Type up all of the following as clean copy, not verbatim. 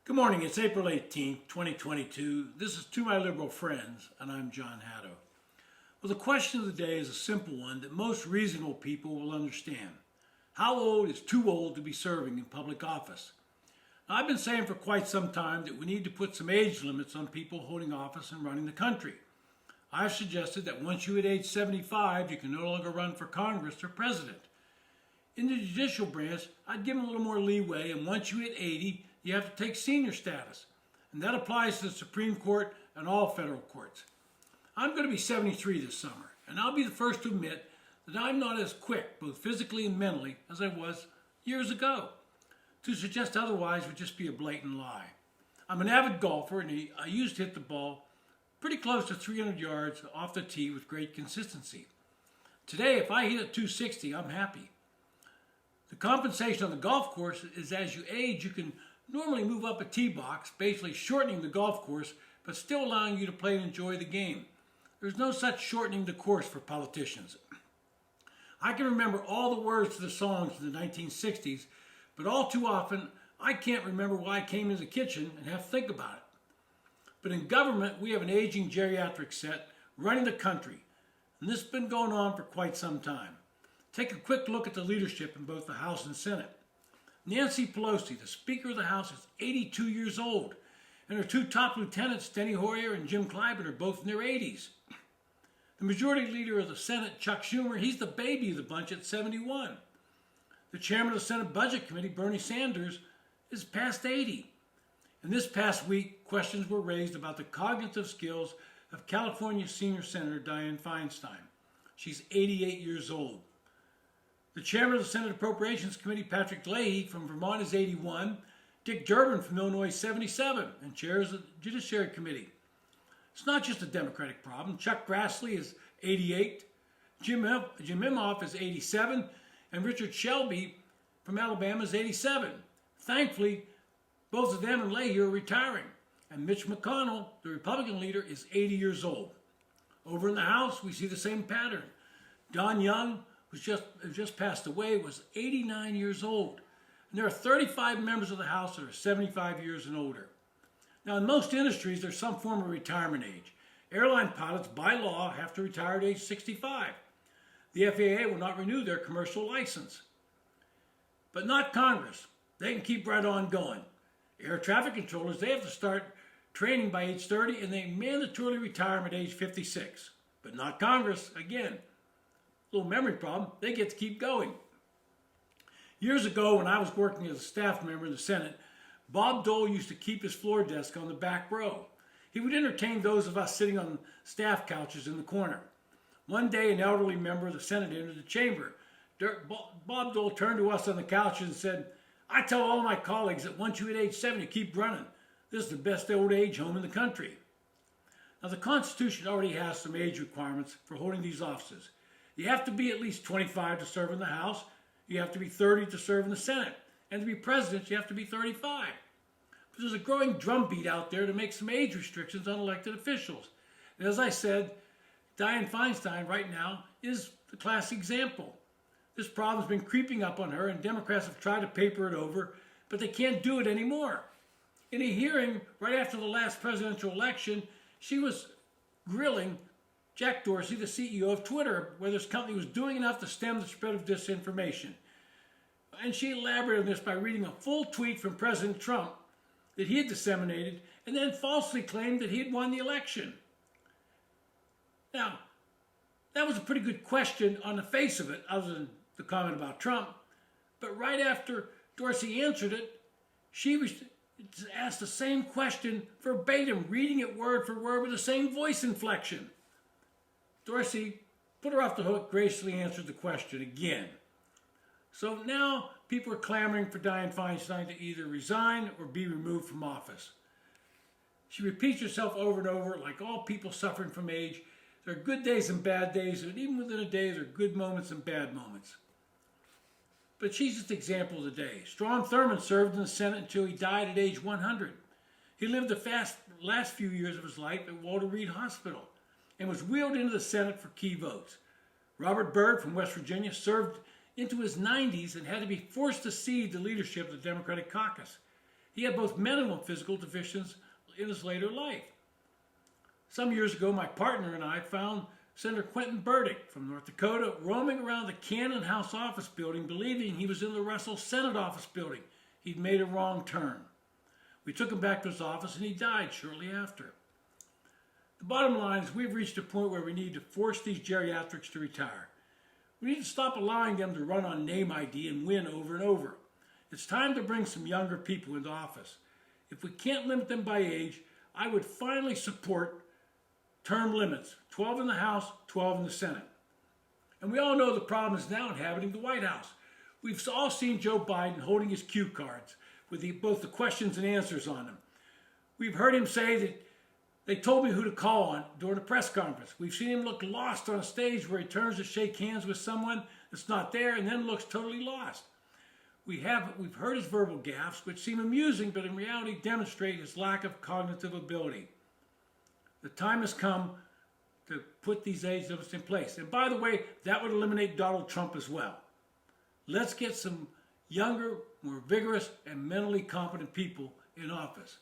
Good morning. It's April 18th, 2022. This is To My Liberal Friends, and I'm John Haddo. Well, the question of the day is a simple one that most reasonable people will understand. How old is too old to be serving in public office? Now, I've been saying for quite some time that we need to put some age limits on people holding office and running the country. I've suggested that once you hit age 75, you can no longer run for Congress or president. In the judicial branch, I'd give them a little more leeway, and once you hit 80, you have to take senior status. And that applies to the Supreme Court and all federal courts. I'm going to be 73 this summer, and I'll be the first to admit that I'm not as quick, both physically and mentally, as I was years ago. To suggest otherwise would just be a blatant lie. I'm an avid golfer, and I used to hit the ball pretty close to 300 yards off the tee with great consistency. Today, if I hit at 260, I'm happy. The compensation on the golf course is as you age, you can normally move up a tee box, basically shortening the golf course, but still allowing you to play and enjoy the game. There's no such shortening the course for politicians. I can remember all the words to the songs in the 1960s, but all too often, I can't remember why I came into the kitchen and have to think about it. But in government, we have an aging geriatric set running the country, and this has been going on for quite some time. Take a quick look at the leadership in both the House and Senate. Nancy Pelosi, the Speaker of the House, is 82 years old, and her two top lieutenants, Steny Hoyer and Jim Clyburn, are both in their 80s. The Majority Leader of the Senate, Chuck Schumer, he's the baby of the bunch at 71. The Chairman of the Senate Budget Committee, Bernie Sanders, is past 80. And this past week, questions were raised about the cognitive skills of California Senior Senator Dianne Feinstein. She's 88 years old. The Chairman of the Senate Appropriations Committee, Patrick Leahy from Vermont, is 81. Dick Durbin from Illinois is 77 and chairs the Judiciary Committee. It's not just a Democratic problem. Chuck Grassley is 88. Jim Inhofe is 87. And Richard Shelby from Alabama is 87. Thankfully, both of them and Leahy are retiring. And Mitch McConnell, the Republican leader, is 80 years old. Over in the House, we see the same pattern. Don Young, who just passed away, was 89 years old. And there are 35 members of the House that are 75 years and older. Now, in most industries, there's some form of retirement age. Airline pilots, by law, have to retire at age 65. The FAA will not renew their commercial license. But not Congress. They can keep right on going. Air traffic controllers, they have to start training by age 30, and they mandatorily retire them at age 56. But not Congress, again. Little memory problem, they get to keep going. Years ago, when I was working as a staff member in the Senate, Bob Dole used to keep his floor desk on the back row. He would entertain those of us sitting on staff couches in the corner. One day, an elderly member of the Senate entered the chamber. Bob Dole turned to us on the couches and said, "I tell all my colleagues that once you hit age 70, keep running. This is the best old age home in the country." Now, the Constitution already has some age requirements for holding these offices. You have to be at least 25 to serve in the House. You have to be 30 to serve in the Senate. And to be president, you have to be 35. But there's a growing drumbeat out there to make some age restrictions on elected officials. And as I said, Dianne Feinstein right now is the classic example. This problem's been creeping up on her, and Democrats have tried to paper it over, but they can't do it anymore. In a hearing right after the last presidential election, she was grilling Jack Dorsey, the CEO of Twitter, whether his company was doing enough to stem the spread of disinformation. And she elaborated on this by reading a full tweet from President Trump that he had disseminated and then falsely claimed that he had won the election. Now, that was a pretty good question on the face of it, other than the comment about Trump. But right after Dorsey answered it, she was asked the same question verbatim, reading it word for word with the same voice inflection. Dorsey put her off the hook, gracefully answered the question again. So now people are clamoring for Dianne Feinstein to either resign or be removed from office. She repeats herself over and over, like all people suffering from age. There are good days and bad days, and even within a day, there are good moments and bad moments. But she's just an example of the day. Strom Thurmond served in the Senate until he died at age 100. He lived the last few years of his life at Walter Reed Hospital and was wheeled into the Senate for key votes. Robert Byrd from West Virginia served into his 90s and had to be forced to cede the leadership of the Democratic caucus. He had both mental and physical deficiencies in his later life. Some years ago, my partner and I found Senator Quentin Burdick from North Dakota roaming around the Cannon House office building, believing he was in the Russell Senate office building. He'd made a wrong turn. We took him back to his office and he died shortly after. The bottom line is we've reached a point where we need to force these geriatrics to retire. We need to stop allowing them to run on name ID and win over and over. It's time to bring some younger people into office. If we can't limit them by age, I would finally support term limits, 12 in the House, 12 in the Senate. And we all know the problem is now inhabiting the White House. We've all seen Joe Biden holding his cue cards with both the questions and answers on them. We've heard him say that they told me who to call on during a press conference. We've seen him look lost on a stage where he turns to shake hands with someone that's not there and then looks totally lost. We've heard his verbal gaffes, which seem amusing, but in reality demonstrate his lack of cognitive ability. The time has come to put these age limits in place. And by the way, that would eliminate Donald Trump as well. Let's get some younger, more vigorous, and mentally competent people in office.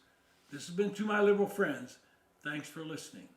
This has been To My Liberal Friends. Thanks for listening.